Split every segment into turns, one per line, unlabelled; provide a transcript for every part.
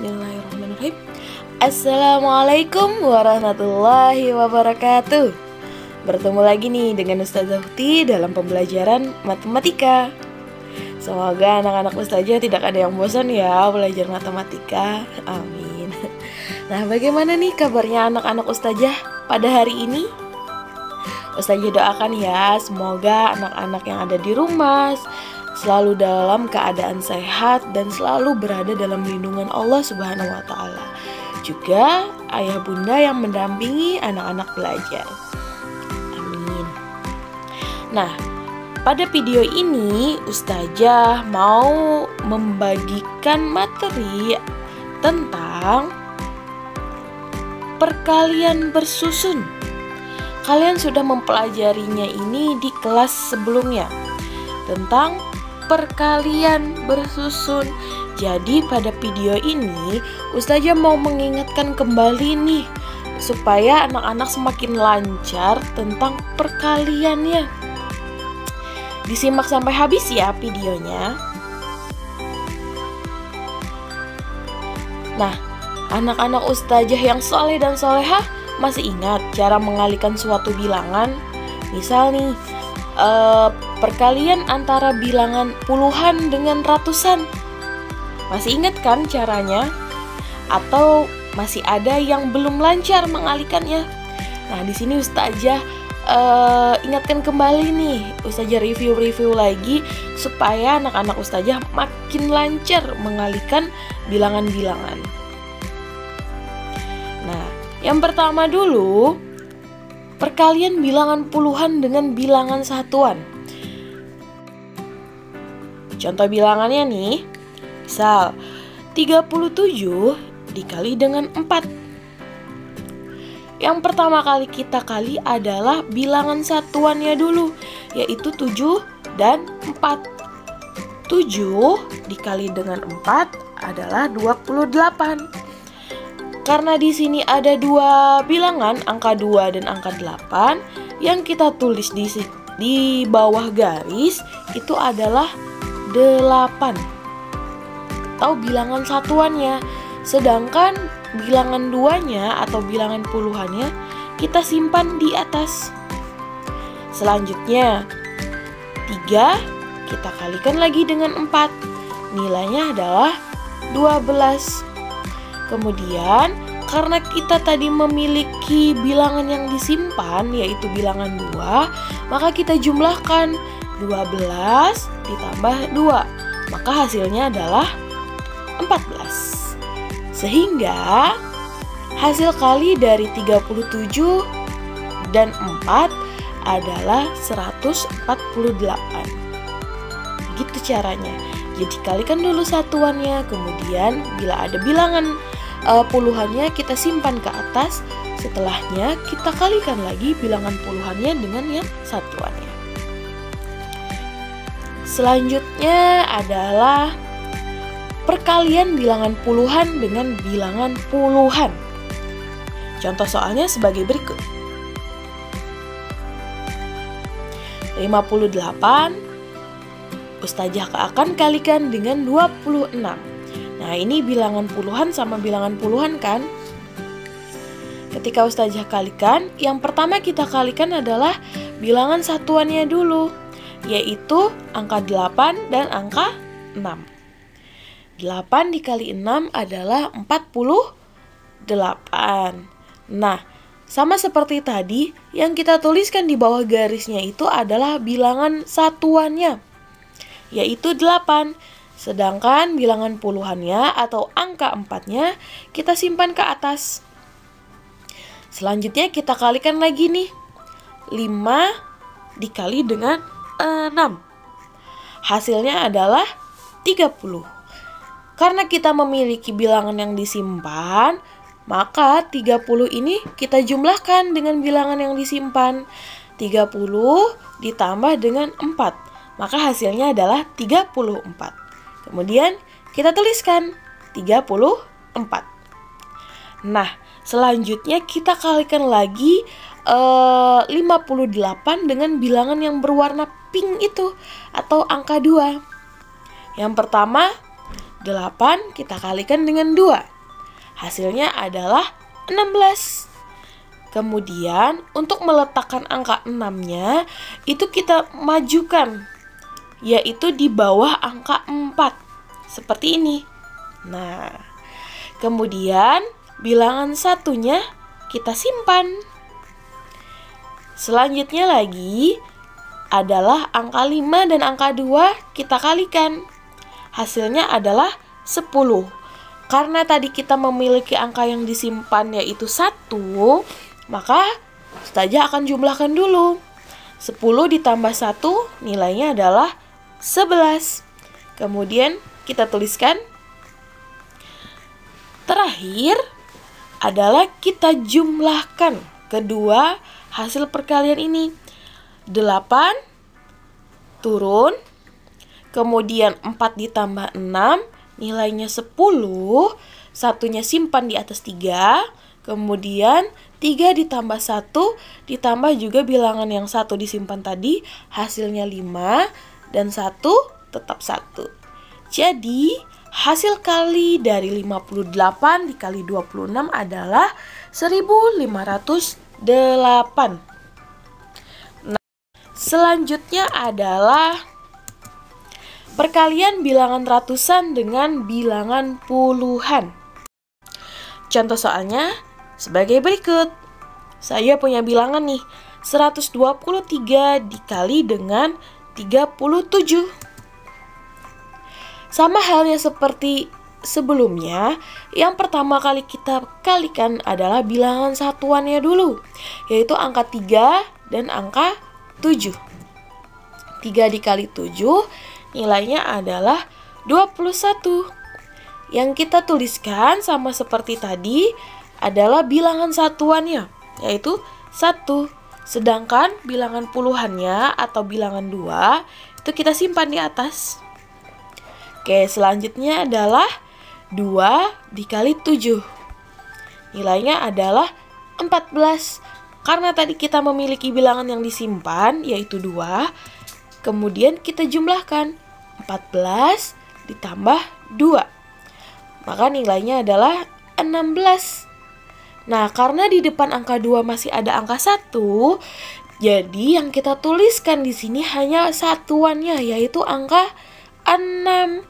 Bismillahirrahmanirrahim. Assalamualaikum warahmatullahi wabarakatuh. Bertemu lagi nih dengan Ustazah Ukti dalam pembelajaran matematika. Semoga anak-anak Ustazah tidak ada yang bosan ya belajar matematika. Amin. Nah, bagaimana nih kabarnya anak-anak Ustazah pada hari ini? Ustazah doakan ya, semoga anak-anak yang ada di rumah selalu dalam keadaan sehat dan selalu berada dalam lindungan Allah Subhanahu wa Ta'ala. Juga ayah bunda yang mendampingi anak-anak belajar. Amin. Nah, pada video ini Ustazah mau membagikan materi tentang perkalian bersusun. Kalian sudah mempelajarinya ini di kelas sebelumnya tentang perkalian bersusun. Jadi pada video ini Ustazah mau mengingatkan kembali nih supaya anak-anak semakin lancar tentang perkaliannya. Disimak sampai habis ya videonya. Nah, anak-anak Ustazah yang soleh dan solehah masih ingat cara mengalihkan suatu bilangan? Misal nih, perkalian antara bilangan puluhan dengan ratusan. Masih ingat kan caranya? Atau masih ada yang belum lancar mengalihkannya? Nah, di sini Ustazah ingatkan kembali nih. Ustazah review lagi supaya anak-anak Ustazah makin lancar mengalihkan bilangan-bilangan. Nah, yang pertama dulu, perkalian bilangan puluhan dengan bilangan satuan. Contoh bilangannya nih, misal 37 dikali dengan 4. Yang pertama kali kita kali adalah bilangan satuannya dulu, yaitu 7 dan 4. 7 dikali dengan 4 adalah 28. Karena di sini ada dua bilangan, angka 2 dan angka 8, yang kita tulis di bawah garis itu adalah 8 atau bilangan satuannya. Sedangkan bilangan duanya atau bilangan puluhannya kita simpan di atas. Selanjutnya 3 kita kalikan lagi dengan 4. Nilainya adalah 12. Kemudian karena kita tadi memiliki bilangan yang disimpan yaitu bilangan 2, maka kita jumlahkan 12 ditambah 2, maka hasilnya adalah 14. Sehingga hasil kali dari 37 dan 4 adalah 148. Gitu caranya. Jadi kalikan dulu satuannya, kemudian bila ada bilangan puluhannya kita simpan ke atas. Setelahnya kita kalikan lagi bilangan puluhannya dengan yang satuannya. Selanjutnya adalah perkalian bilangan puluhan dengan bilangan puluhan. Contoh soalnya sebagai berikut. 58 Ustazah akan kalikan dengan 26. Nah, ini bilangan puluhan sama bilangan puluhan kan? Ketika Ustazah kalikan, yang pertama kita kalikan adalah bilangan satuannya dulu, yaitu angka 8 dan angka 6. 8 dikali 6 adalah 48. Nah, sama seperti tadi, yang kita tuliskan di bawah garisnya itu adalah bilangan satuannya, yaitu 8. Sedangkan bilangan puluhannya atau angka 4-nya kita simpan ke atas. Selanjutnya kita kalikan lagi nih. 5 dikali dengan 6. Hasilnya adalah 30. Karena kita memiliki bilangan yang disimpan, maka 30 ini kita jumlahkan dengan bilangan yang disimpan. 30 ditambah dengan 4, maka hasilnya adalah 34. Kemudian kita tuliskan 34. Nah, selanjutnya kita kalikan lagi 58 dengan bilangan yang berwarna pink itu atau angka 2. Yang pertama 8 kita kalikan dengan 2. Hasilnya adalah 16. Kemudian untuk meletakkan angka 6-nya itu kita majukan, yaitu di bawah angka 4. Seperti ini. Nah, kemudian bilangan satunya kita simpan. Selanjutnya lagi adalah angka 5 dan angka 2 kita kalikan. Hasilnya adalah 10. Karena tadi kita memiliki angka yang disimpan yaitu 1, maka Ustazah akan jumlahkan dulu. 10 ditambah 1 nilainya adalah 11. Kemudian kita tuliskan. Terakhir adalah kita jumlahkan kedua hasil perkalian ini. 8 turun, kemudian 4 ditambah 6 nilainya 10, satunya simpan di atas 3, kemudian 3 ditambah 1 ditambah juga bilangan yang 1 disimpan tadi, hasilnya 5, dan 1 tetap 1. Jadi hasil kali dari 58 dikali 26 adalah 1508. Nah, selanjutnya adalah perkalian bilangan ratusan dengan bilangan puluhan. Contoh soalnya sebagai berikut. Saya punya bilangan nih, 123 dikali dengan 37. Sama halnya seperti sebelumnya, yang pertama kali kita kalikan adalah bilangan satuannya dulu, yaitu angka 3 dan angka 7. 3 dikali 7 nilainya adalah 21. Yang kita tuliskan sama seperti tadi adalah bilangan satuannya, yaitu 1. Sedangkan bilangan puluhannya atau bilangan 2 itu kita simpan di atas. Oke, selanjutnya adalah 2 dikali 7. Nilainya adalah 14. Karena tadi kita memiliki bilangan yang disimpan, yaitu 2. Kemudian kita jumlahkan 14 ditambah 2. Maka nilainya adalah 16. Nah, karena di depan angka 2 masih ada angka 1, jadi yang kita tuliskan di sini hanya satuannya, yaitu angka 6.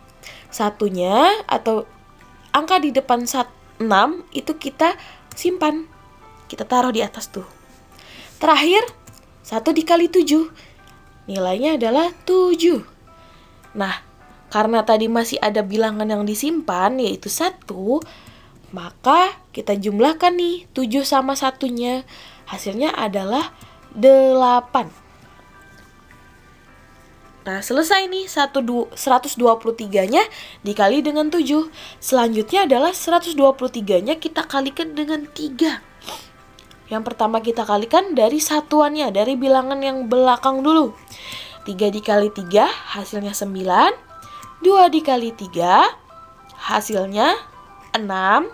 Satunya atau angka di depan 6 itu kita simpan. Kita taruh di atas tuh. Terakhir, 1 dikali 7. Nilainya adalah 7. Nah, karena tadi masih ada bilangan yang disimpan yaitu 1, maka kita jumlahkan nih 7 sama satunya. Hasilnya adalah 8. Nah, selesai nih 123-nya dikali dengan 7. Selanjutnya adalah 123-nya kita kalikan dengan 3. Yang pertama kita kalikan dari satuannya, dari bilangan yang belakang dulu. 3 dikali 3 hasilnya 9. 2 dikali 3 hasilnya 6.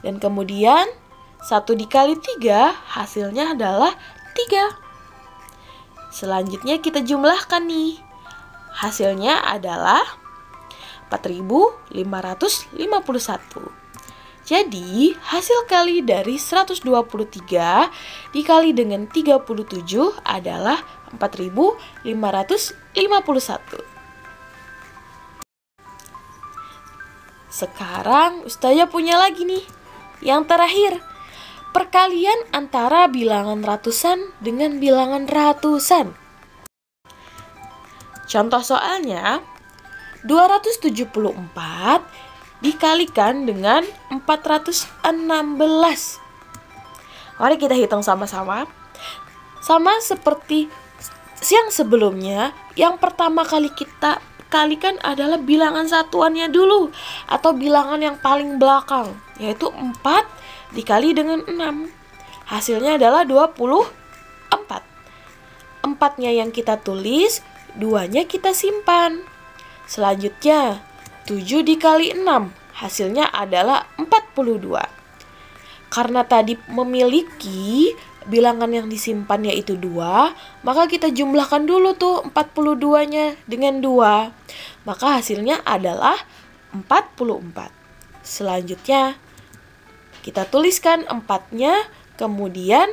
Dan kemudian 1 dikali 3 hasilnya adalah 3. Selanjutnya kita jumlahkan nih. Hasilnya adalah 4551. Jadi hasil kali dari 123 dikali dengan 37 adalah 4551. Sekarang Ustazah punya lagi nih, yang terakhir, perkalian antara bilangan ratusan dengan bilangan ratusan. Contoh soalnya, 274 dikalikan dengan 416. Mari kita hitung sama-sama. Sama seperti yang sebelumnya, yang pertama kali kita kalikan adalah bilangan satuannya dulu, atau bilangan yang paling belakang, yaitu 4 dikali dengan 6. Hasilnya adalah 24. 4-nya yang kita tulis, 2-nya kita simpan. Selanjutnya 7 dikali 6 hasilnya adalah 42. Karena tadi memiliki bilangan yang disimpan yaitu 2, maka kita jumlahkan dulu tuh 42-nya dengan 2. Maka hasilnya adalah 44. Selanjutnya kita tuliskan 4-nya, kemudian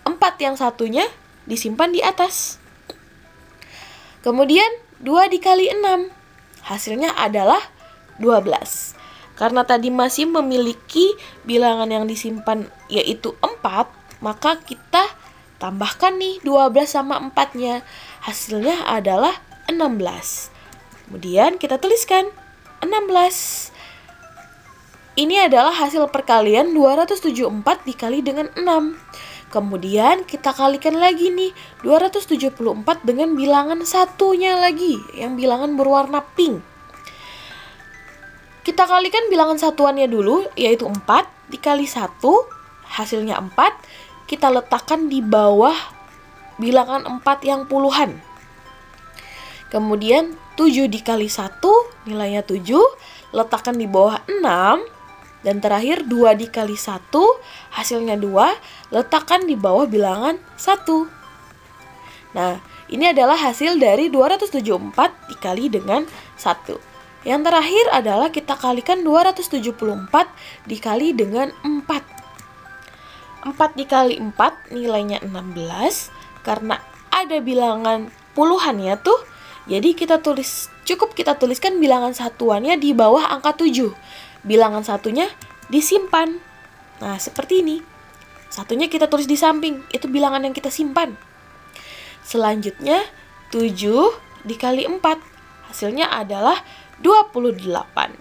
4 yang satunya disimpan di atas. Kemudian 2 dikali 6, hasilnya adalah 12. Karena tadi masih memiliki bilangan yang disimpan yaitu 4, maka kita tambahkan nih 12 sama 4-nya. Hasilnya adalah 16. Kemudian kita tuliskan 16. Ini adalah hasil perkalian 274 dikali dengan 6. Kemudian kita kalikan lagi nih 274 dengan bilangan satunya lagi, yang bilangan berwarna pink. Kita kalikan bilangan satuannya dulu, yaitu 4 dikali 1, hasilnya 4. Kita letakkan di bawah bilangan 4 yang puluhan. Kemudian 7 dikali 1, nilainya 7, letakkan di bawah 6. Dan terakhir 2 dikali 1, hasilnya 2, letakkan di bawah bilangan 1. Nah, ini adalah hasil dari 274 dikali dengan 1. Yang terakhir adalah kita kalikan 274 dikali dengan 4. 4 dikali 4 nilainya 16. Karena ada bilangan puluhannya tuh, jadi cukup kita tuliskan bilangan satuannya di bawah angka 7. Bilangan satunya disimpan. Nah, seperti ini. Satunya kita tulis di samping, itu bilangan yang kita simpan. Selanjutnya 7 dikali 4, hasilnya adalah 28.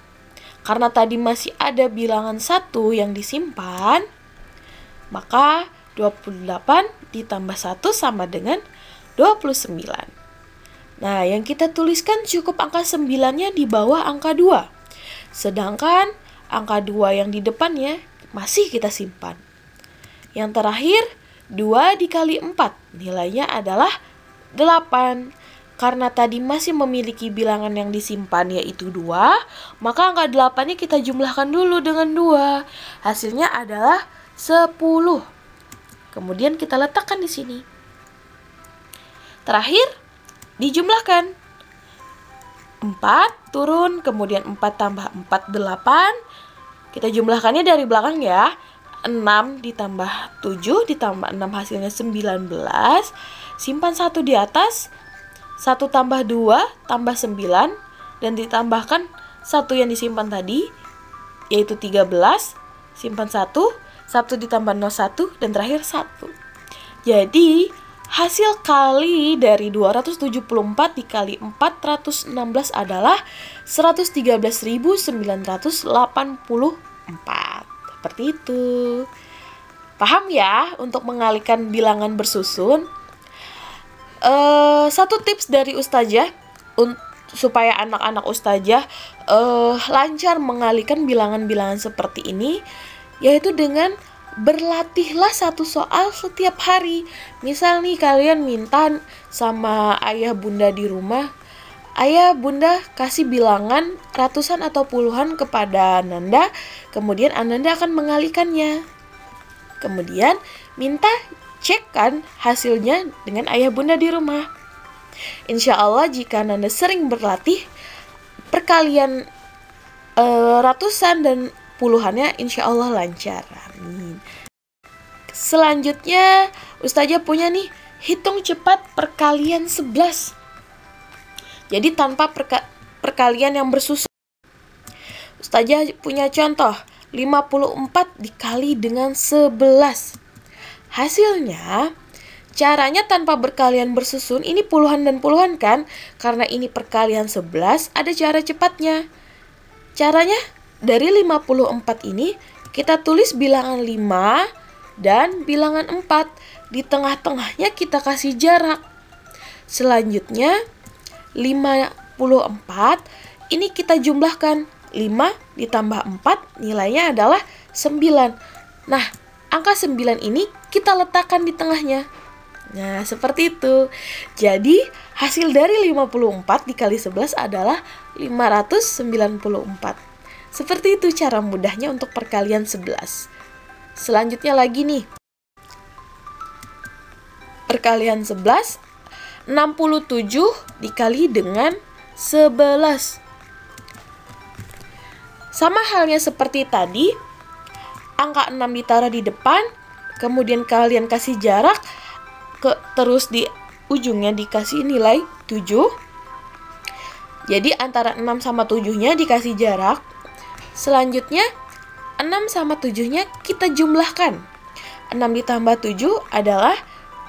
Karena tadi masih ada bilangan 1 yang disimpan, maka 28 ditambah 1 sama dengan 29. Nah, yang kita tuliskan cukup angka 9-nya di bawah angka 2. Sedangkan angka 2 yang di depannya masih kita simpan. Yang terakhir 2 dikali 4, nilainya adalah 8. Karena tadi masih memiliki bilangan yang disimpan yaitu 2, maka angka 8-nya kita jumlahkan dulu dengan 2. Hasilnya adalah 10. Kemudian kita letakkan di sini. Terakhir dijumlahkan. 4 turun, kemudian 4 tambah 4, 8. Kita jumlahkannya dari belakang ya. 6 ditambah 7 ditambah 6 hasilnya 19. Simpan 1 di atas. 1 tambah 2 tambah 9. Dan ditambahkan 1 yang disimpan tadi, yaitu 13. Simpan 1. 1 ditambah 01 dan terakhir 1. Jadi hasil kali dari 274 dikali 416 adalah 113.984. Seperti itu. Paham ya untuk mengalikan bilangan bersusun? Satu tips dari Ustazah supaya anak-anak Ustazah lancar mengalihkan bilangan-bilangan seperti ini, yaitu dengan berlatihlah satu soal setiap hari. Misal nih kalian minta sama ayah bunda di rumah, ayah bunda kasih bilangan ratusan atau puluhan kepada Ananda, kemudian Ananda akan mengalihkannya. Kemudian minta cekkan hasilnya dengan ayah bunda di rumah. Insya Allah jika Ananda sering berlatih, perkalian ratusan dan puluhannya insya Allah lancar. Amin. Selanjutnya Ustazah punya nih hitung cepat perkalian 11. Jadi tanpa perkalian yang bersusun. Ustazah punya contoh 54 dikali dengan 11. Hasilnya caranya tanpa berkalian bersusun, ini puluhan dan puluhan kan? Karena ini perkalian 11, ada cara cepatnya. Caranya dari 54 ini kita tulis bilangan 5 dan bilangan 4. Di tengah-tengahnya kita kasih jarak. Selanjutnya 54 ini kita jumlahkan. 5 ditambah 4 nilainya adalah 9. Nah, angka 9 ini kita letakkan di tengahnya. Nah, seperti itu. Jadi, hasil dari 54 dikali 11 adalah 594. Seperti itu cara mudahnya untuk perkalian 11. Selanjutnya lagi nih. Perkalian 11, 67 dikali dengan 11. Sama halnya seperti tadi, angka 6 ditaruh di depan, kemudian kalian kasih jarak, terus di ujungnya dikasih nilai 7. Jadi antara 6 sama 7-nya dikasih jarak. Selanjutnya 6 sama 7-nya kita jumlahkan. 6 ditambah 7 adalah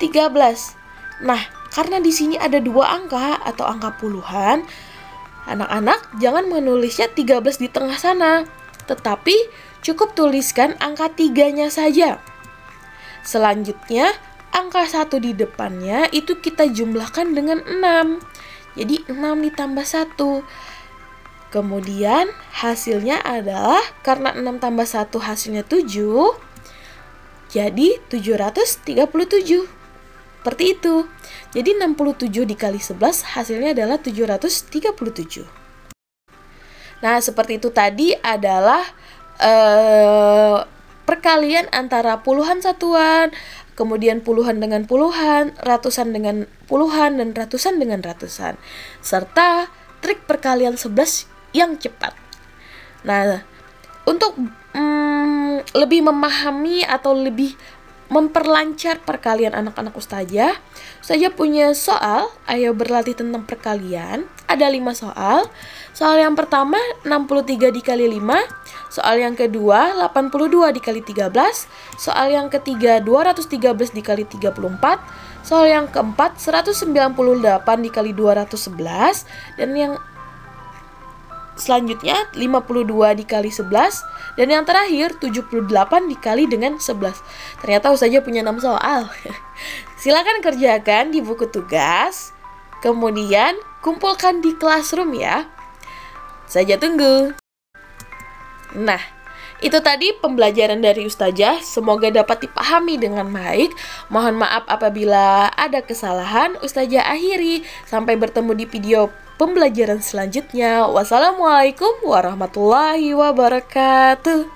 13. Nah, karena di sini ada 2 angka atau angka puluhan, anak-anak jangan menulisnya 13 di tengah sana, tetapi cukup tuliskan angka 3-nya saja. Selanjutnya, angka 1 di depannya itu kita jumlahkan dengan 6. Jadi 6 ditambah 1. Kemudian hasilnya adalah, karena 6 tambah 1 hasilnya 7, jadi 737. Seperti itu. Jadi 67 dikali 11 hasilnya adalah 737. Nah, seperti itu tadi adalah perkalian antara puluhan satuan, kemudian puluhan dengan puluhan, ratusan dengan puluhan, dan ratusan dengan ratusan, serta trik perkalian 11 yang cepat. Nah, untuk lebih memahami atau lebih memperlancar perkalian anak-anak Ustazah punya soal. Ayo berlatih tentang perkalian. Ada 5 soal. Soal yang pertama 63 dikali 5. Soal yang kedua 82 dikali 13. Soal yang ketiga 213 dikali 34. Soal yang keempat 198 dikali 211. Dan yang selanjutnya 52 dikali 11. Dan yang terakhir 78 dikali dengan 11. Ternyata Ustazah punya 6 soal. Silakan kerjakan di buku tugas, kemudian kumpulkan di classroom ya. Saya tunggu. Nah, itu tadi pembelajaran dari Ustazah. Semoga dapat dipahami dengan baik. Mohon maaf apabila ada kesalahan. Ustazah akhiri. Sampai bertemu di video pembelajaran selanjutnya. Wassalamualaikum warahmatullahi wabarakatuh.